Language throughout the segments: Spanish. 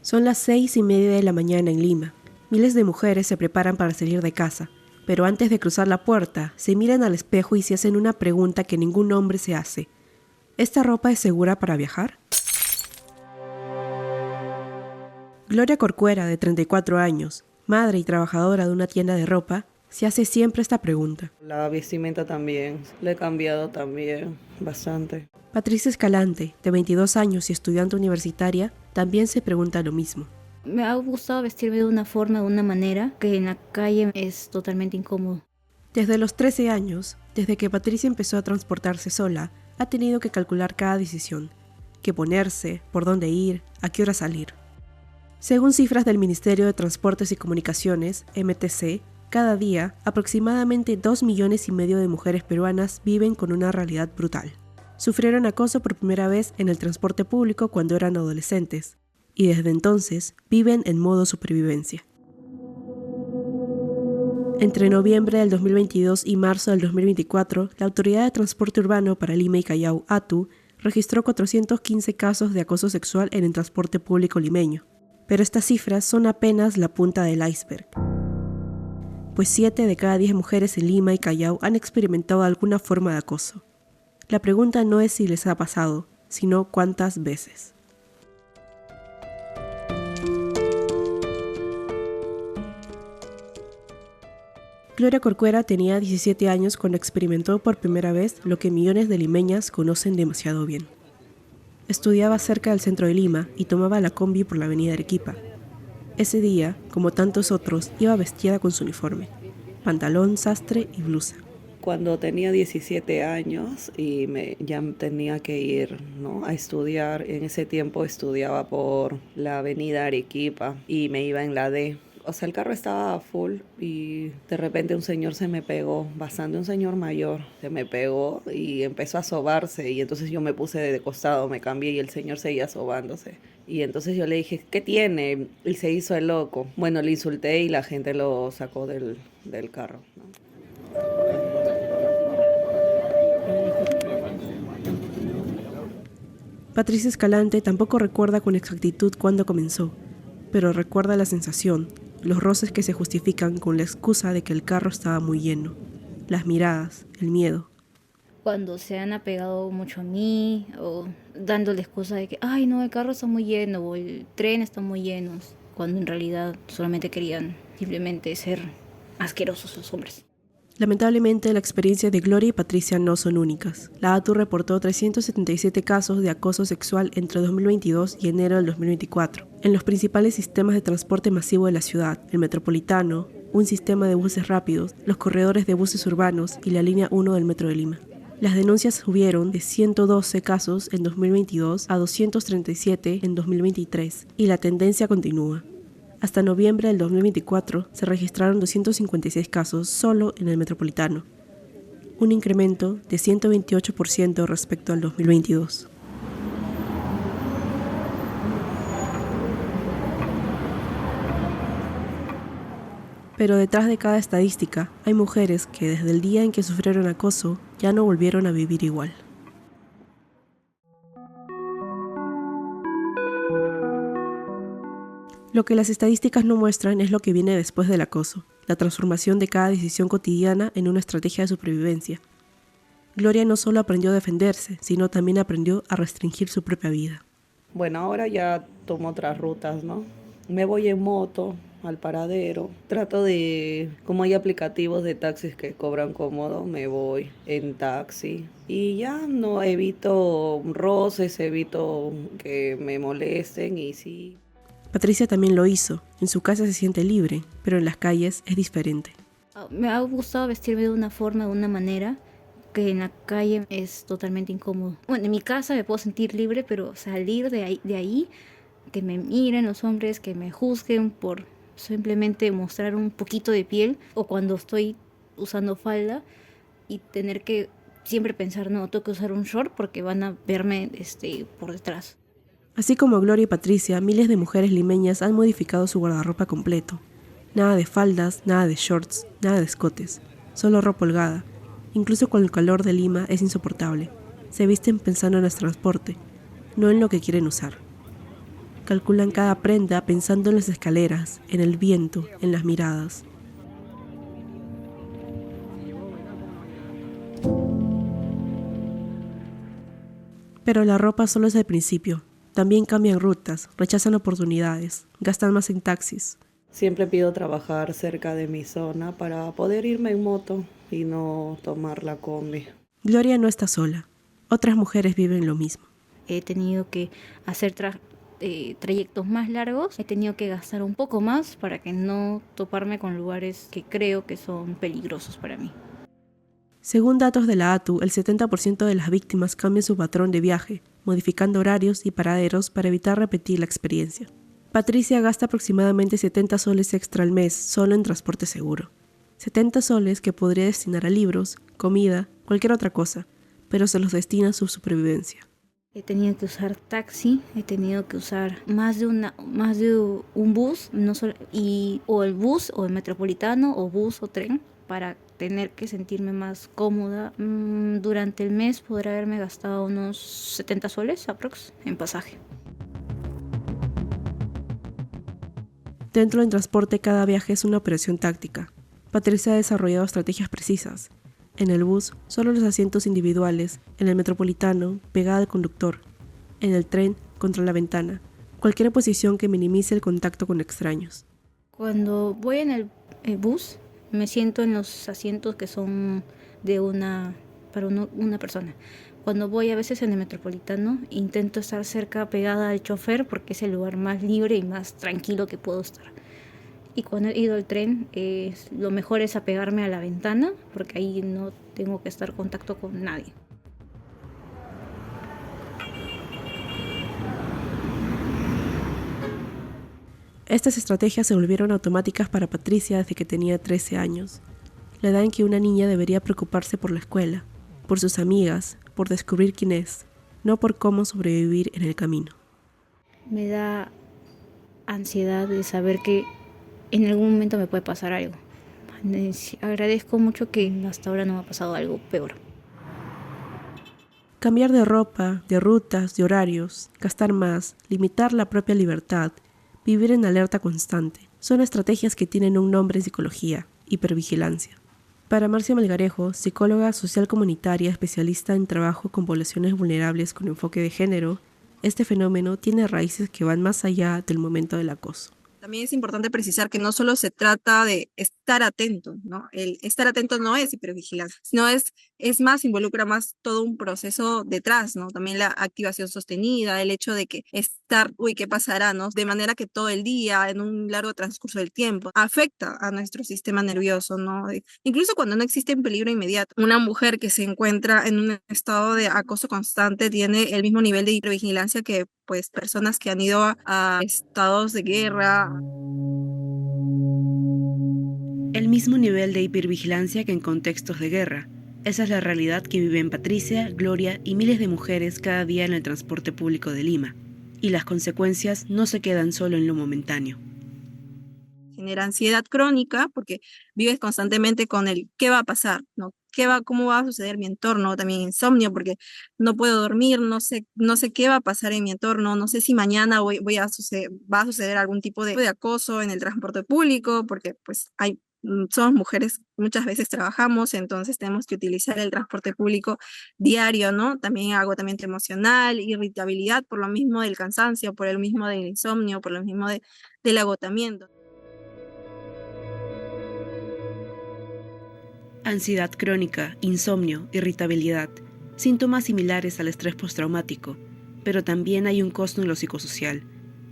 Son las 6:30 de la mañana en Lima. Miles de mujeres se preparan para salir de casa, pero antes de cruzar la puerta, se miran al espejo y se hacen una pregunta que ningún hombre se hace. ¿Esta ropa es segura para viajar? Gloria Corcuera, de 34 años, madre y trabajadora de una tienda de ropa, se hace siempre esta pregunta. La vestimenta también, la he cambiado también bastante. Patricia Escalante, de 22 años y estudiante universitaria, también se pregunta lo mismo. Me ha gustado vestirme de una forma, de una manera, que en la calle es totalmente incómodo. Desde los 13 años, desde que Patricia empezó a transportarse sola, ha tenido que calcular cada decisión, qué ponerse, por dónde ir, a qué hora salir. Según cifras del Ministerio de Transportes y Comunicaciones, MTC, cada día, aproximadamente 2,5 millones de mujeres peruanas viven con una realidad brutal. Sufrieron acoso por primera vez en el transporte público cuando eran adolescentes, y desde entonces viven en modo supervivencia. Entre noviembre del 2022 y marzo del 2024, la Autoridad de Transporte Urbano para Lima y Callao, ATU, registró 415 casos de acoso sexual en el transporte público limeño. Pero estas cifras son apenas la punta del iceberg, pues 7 de cada 10 mujeres en Lima y Callao han experimentado alguna forma de acoso. La pregunta no es si les ha pasado, sino cuántas veces. Gloria Corcuera tenía 17 años cuando experimentó por primera vez lo que millones de limeñas conocen demasiado bien. Estudiaba cerca del centro de Lima y tomaba la combi por la avenida Arequipa. Ese día, como tantos otros, iba vestida con su uniforme, pantalón, sastre y blusa. Cuando tenía 17 años y ya tenía que ir, ¿no?, a estudiar, en ese tiempo estudiaba por la avenida Arequipa y me iba en la D. O sea, el carro estaba full y de repente un señor se me pegó, bastante un señor mayor, se me pegó y empezó a sobarse y entonces yo me puse de costado, me cambié y el señor seguía sobándose. Y entonces yo le dije, ¿qué tiene? Y se hizo el loco. Bueno, le insulté y la gente lo sacó del carro, ¿no? Patricia Escalante tampoco recuerda con exactitud cuándo comenzó, pero recuerda la sensación, los roces que se justifican con la excusa de que el carro estaba muy lleno, las miradas, el miedo. Cuando se han apegado mucho a mí o dando la excusa de que, ay no, el carro está muy lleno o el tren está muy lleno, cuando en realidad solamente querían simplemente ser asquerosos los hombres. Lamentablemente, la experiencia de Gloria y Patricia no son únicas. La ATU reportó 377 casos de acoso sexual entre 2022 y enero del 2024, en los principales sistemas de transporte masivo de la ciudad, el Metropolitano, un sistema de buses rápidos, los corredores de buses urbanos y la línea 1 del Metro de Lima. Las denuncias subieron de 112 casos en 2022 a 237 en 2023, y la tendencia continúa. Hasta noviembre del 2024 se registraron 256 casos solo en el Metropolitano, un incremento de 128% respecto al 2022. Pero detrás de cada estadística hay mujeres que desde el día en que sufrieron acoso ya no volvieron a vivir igual. Lo que las estadísticas no muestran es lo que viene después del acoso, la transformación de cada decisión cotidiana en una estrategia de supervivencia. Gloria no solo aprendió a defenderse, sino también aprendió a restringir su propia vida. Bueno, ahora ya tomo otras rutas, ¿no? Me voy en moto al paradero. Trato de, como hay aplicativos de taxis que cobran cómodo, me voy en taxi. Y ya no evito roces, evito que me molesten y sí. Patricia también lo hizo. En su casa se siente libre, pero en las calles es diferente. Me ha gustado vestirme de una forma, de una manera, que en la calle es totalmente incómodo. Bueno, en mi casa me puedo sentir libre, pero salir de ahí, que me miren los hombres, que me juzguen por simplemente mostrar un poquito de piel, o cuando estoy usando falda y tener que siempre pensar, no, tengo que usar un short porque van a verme por detrás. Así como Gloria y Patricia, miles de mujeres limeñas han modificado su guardarropa completo. Nada de faldas, nada de shorts, nada de escotes, solo ropa holgada. Incluso con el calor de Lima es insoportable. Se visten pensando en el transporte, no en lo que quieren usar. Calculan cada prenda pensando en las escaleras, en el viento, en las miradas. Pero la ropa solo es el principio. También cambian rutas, rechazan oportunidades, gastan más en taxis. Siempre pido trabajar cerca de mi zona para poder irme en moto y no tomar la combi. Gloria no está sola. Otras mujeres viven lo mismo. He tenido que hacer trayectos más largos, he tenido que gastar un poco más para que no toparme con lugares que creo que son peligrosos para mí. Según datos de la ATU, el 70% de las víctimas cambian su patrón de viaje, modificando horarios y paraderos para evitar repetir la experiencia. Patricia gasta aproximadamente 70 soles extra al mes solo en transporte seguro. 70 soles que podría destinar a libros, comida, cualquier otra cosa, pero se los destina a su supervivencia. He tenido que usar taxi, he tenido que usar más de un bus, o el bus o el metropolitano o bus o tren para tener que sentirme más cómoda. Durante el mes podré haberme gastado unos 70 soles aprox en pasaje. Dentro del transporte, cada viaje es una operación táctica. Patricia ha desarrollado estrategias precisas. En el bus, solo los asientos individuales. En el metropolitano, pegada al conductor. En el tren, contra la ventana. Cualquier posición que minimice el contacto con extraños. Cuando voy en el bus, me siento en los asientos que son para una persona. Cuando voy a veces en el metropolitano, intento estar cerca, pegada al chofer, porque es el lugar más libre y más tranquilo que puedo estar. Y cuando he ido al tren, lo mejor es apegarme a la ventana, porque ahí no tengo que estar en contacto con nadie. Estas estrategias se volvieron automáticas para Patricia desde que tenía 13 años, la edad en que una niña debería preocuparse por la escuela, por sus amigas, por descubrir quién es, no por cómo sobrevivir en el camino. Me da ansiedad de saber que en algún momento me puede pasar algo. Agradezco mucho que hasta ahora no me ha pasado algo peor. Cambiar de ropa, de rutas, de horarios, gastar más, limitar la propia libertad, vivir en alerta constante, son estrategias que tienen un nombre en psicología: hipervigilancia. Para Marcia Melgarejo, psicóloga social comunitaria especialista en trabajo con poblaciones vulnerables con enfoque de género, este fenómeno tiene raíces que van más allá del momento del acoso. También es importante precisar que no solo se trata de estar atento, ¿no? El estar atento no es hipervigilancia, sino es más, involucra más todo un proceso detrás, ¿no? También la activación sostenida, el hecho de que estar, ¿qué pasará, no? De manera que todo el día, en un largo transcurso del tiempo, afecta a nuestro sistema nervioso, ¿no? Incluso cuando no existe un peligro inmediato. Una mujer que se encuentra en un estado de acoso constante tiene el mismo nivel de hipervigilancia que pues personas que han ido a estados de guerra. El mismo nivel de hipervigilancia que en contextos de guerra. Esa es la realidad que viven Patricia, Gloria y miles de mujeres cada día en el transporte público de Lima. Y las consecuencias no se quedan solo en lo momentáneo. Genera ansiedad crónica porque vives constantemente con el ¿qué va a pasar?, ¿no? ¿Cómo va a suceder mi entorno? También insomnio porque no puedo dormir, no sé qué va a pasar en mi entorno, no sé si mañana va a suceder algún tipo de acoso en el transporte público, porque pues somos mujeres, muchas veces trabajamos, entonces tenemos que utilizar el transporte público diario, ¿no? También agotamiento emocional, irritabilidad por lo mismo del cansancio, por el mismo del insomnio, por lo mismo del agotamiento. Ansiedad crónica, insomnio, irritabilidad, síntomas similares al estrés postraumático, pero también hay un costo en lo psicosocial: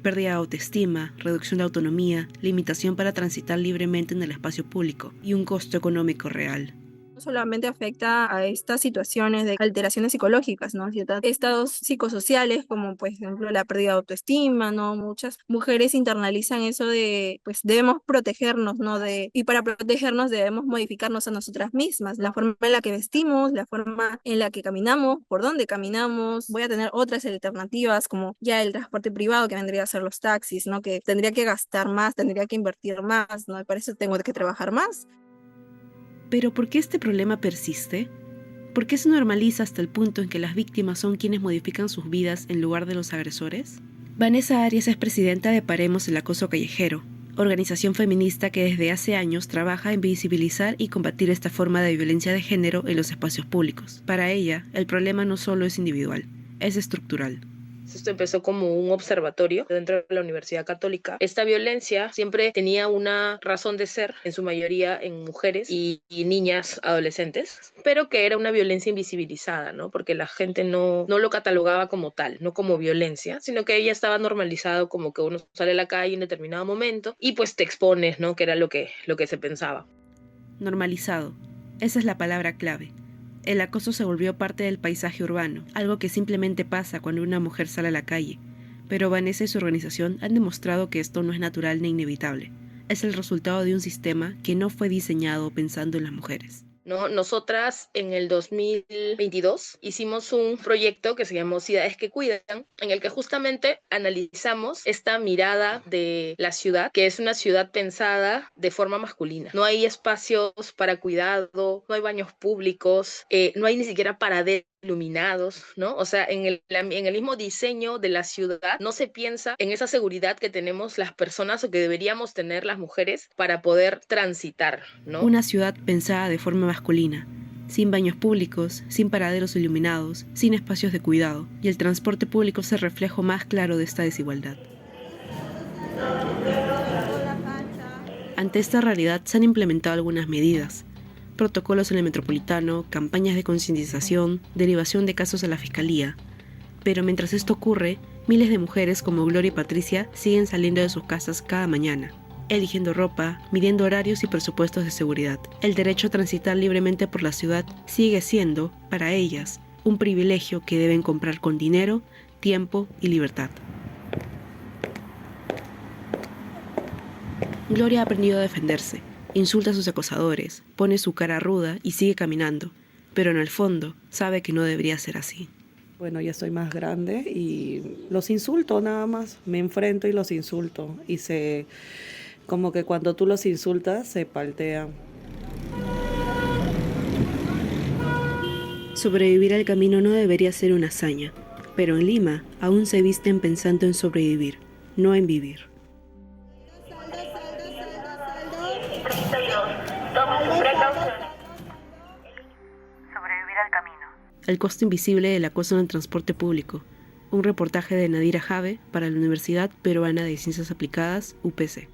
pérdida de autoestima, reducción de autonomía, limitación para transitar libremente en el espacio público y un costo económico real. No solamente afecta a estas situaciones de alteraciones psicológicas, ¿no? Estados psicosociales como, por ejemplo, la pérdida de autoestima, ¿no? Muchas mujeres internalizan eso de, pues, debemos protegernos, ¿no? Y para protegernos debemos modificarnos a nosotras mismas, la forma en la que vestimos, la forma en la que caminamos, por dónde caminamos. Voy a tener otras alternativas como ya el transporte privado, que vendría a ser los taxis, ¿no? Que tendría que gastar más, tendría que invertir más, ¿no? Y para eso tengo que trabajar más. ¿Pero por qué este problema persiste? ¿Por qué se normaliza hasta el punto en que las víctimas son quienes modifican sus vidas en lugar de los agresores? Vanessa Arias es presidenta de Paremos el Acoso Callejero, organización feminista que desde hace años trabaja en visibilizar y combatir esta forma de violencia de género en los espacios públicos. Para ella, el problema no solo es individual, es estructural. Esto empezó como un observatorio dentro de la Universidad Católica. Esta violencia siempre tenía una razón de ser, en su mayoría en mujeres y niñas adolescentes, pero que era una violencia invisibilizada, ¿no? Porque la gente no lo catalogaba como tal, no como violencia, sino que ella estaba normalizado como que uno sale a la calle en determinado momento y pues te expones, ¿no? Que era lo que se pensaba. Normalizado. Esa es la palabra clave. El acoso se volvió parte del paisaje urbano, algo que simplemente pasa cuando una mujer sale a la calle. Pero Vanessa y su organización han demostrado que esto no es natural ni inevitable. Es el resultado de un sistema que no fue diseñado pensando en las mujeres. ¿No? Nosotras en el 2022 hicimos un proyecto que se llamó Ciudades que Cuidan, en el que justamente analizamos esta mirada de la ciudad, que es una ciudad pensada de forma masculina. No hay espacios para cuidado, no hay baños públicos, no hay ni siquiera paraderos iluminados, ¿no? O sea, en el mismo diseño de la ciudad no se piensa en esa seguridad que tenemos las personas o que deberíamos tener las mujeres para poder transitar, ¿no? Una ciudad pensada de forma masculina, sin baños públicos, sin paraderos iluminados, sin espacios de cuidado, y el transporte público es el reflejo más claro de esta desigualdad. Ante esta realidad se han implementado algunas medidas: protocolos en el metropolitano, campañas de concientización, derivación de casos a la fiscalía. Pero mientras esto ocurre, miles de mujeres como Gloria y Patricia siguen saliendo de sus casas cada mañana, eligiendo ropa, midiendo horarios y presupuestos de seguridad. El derecho a transitar libremente por la ciudad sigue siendo, para ellas, un privilegio que deben comprar con dinero, tiempo y libertad. Gloria ha aprendido a defenderse. Insulta a sus acosadores, pone su cara ruda y sigue caminando, pero en el fondo sabe que no debería ser así. Bueno, ya soy más grande y los insulto nada más, me enfrento y los insulto y como que cuando tú los insultas se paltean. Sobrevivir al camino no debería ser una hazaña, pero en Lima aún se visten pensando en sobrevivir, no en vivir. Sobrevivir al camino. El costo invisible del acoso en el transporte público. Un reportaje de Nadira Jave para la Universidad Peruana de Ciencias Aplicadas, UPC.